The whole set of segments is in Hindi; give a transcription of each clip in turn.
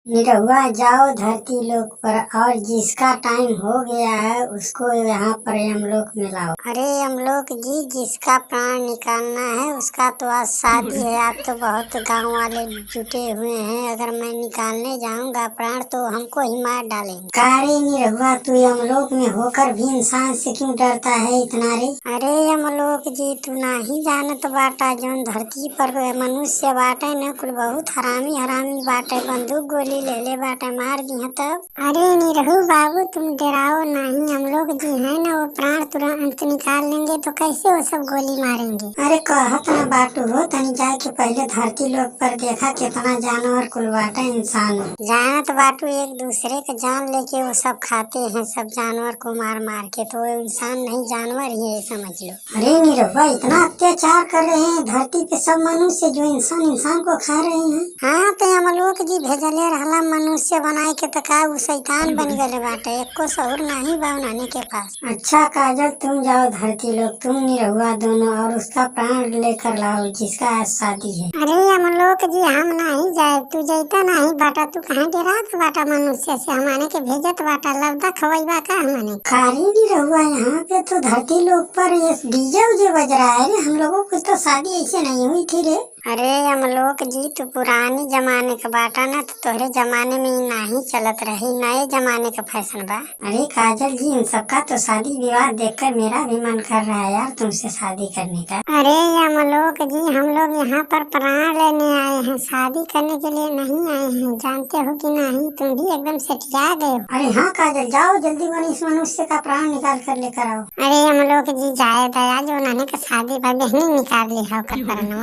निरहुआ जाओ धरती लोक पर और जिसका टाइम हो गया है उसको यहाँ पर यमलोक में लाओ। अरे यमलोक जी, जिसका प्राण निकालना है उसका तो आज शादी है। आप तो बहुत गांव वाले जुटे हुए हैं, अगर मैं निकालने जाऊंगा प्राण तो हमको ही मार डालेंगे। कारे निरहुआ, तू यमलोक में होकर भी इंसान से क्यों डरता है इतना रे? अरे यमलोक जी, तू नहीं जानत बाटा, जौन धरती पर मनुष्य बाटे न कुल बहुत हरामी हरामी बाटे, बंदूक गोली ले बाटे मार दिया तब। अरे निरहु बाबू, तुम डराओ नहीं, हम लोग जी है ना, वो प्राण तुरंत निकाल लेंगे तो कैसे वो सब गोली मारेंगे। अरे कहत ना बाटू हो, तनी जाए के पहले धरती लोक पर देखा कितना जानवर कुल बाटे इंसान जानत बाटू, एक दूसरे का जान लेके वो सब खाते हैं, सब जानवर को मार मार के, तो इंसान नहीं जानवर ही है समझ लो। अरे निरहुआ, इतना अत्याचार कर रहे हैं धरती पे सब मनुष्य जो इंसान को खा रहे हैं। हाँ तो हम लोग जी भेजले रहला मनुष्य बनाए के, तका वो शैतान बन गए बाटे, एको शहूर नहीं बा उन्हाने के पास। अच्छा काजल, तुम जाओ धरती लोग, तुम निरहुआ दोनों, और उसका प्राण लेकर लाओ जिसका आज शादी है। अरे हम लोग जी हम नहीं जाए, तू जैता नहीं बाटा, तू कहाँ डेरात बाटा मनुष्य से, हमारे के भेजत बाटा, लवदा खवैबा का हमारे। खाली निरहुआ, यहाँ पे तो धरती लोग पर ये डीजे उजे बज रहा है रे, हम लोगों की तो शादी ऐसे नहीं हुई थी रे। अरे यमलोक जी, तू पुरानी जमाने का बाटा ना, तो तोहरे जमाने में नहीं चलत रही, नए जमाने का फैशन बा। अरे काजल जी, इन सबका तो शादी विवाह देखकर मेरा भी मन कर रहा है यार तुमसे शादी करने का। अरे यमलोक जी, हम लोग यहाँ पर प्राण लेने आए हैं, शादी करने के लिए नहीं आए हैं, जानते हो कि नहीं, तुम भी एकदम सेठिया गए हो। अरे हाँ काजल, जाओ जल्दी इस मनुष्य का प्राण निकाल कर लेकर आओ। अरे यमलोक जी, जाए दया जो उन्होंने का शादी बहनी निकाल ली है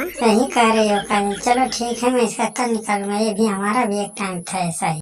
सही कह रहे हो काजल, चलो ठीक है, मैं इसका कल निकालूंगा, ये भी हमारा भी एक टाइम था ऐसा ही।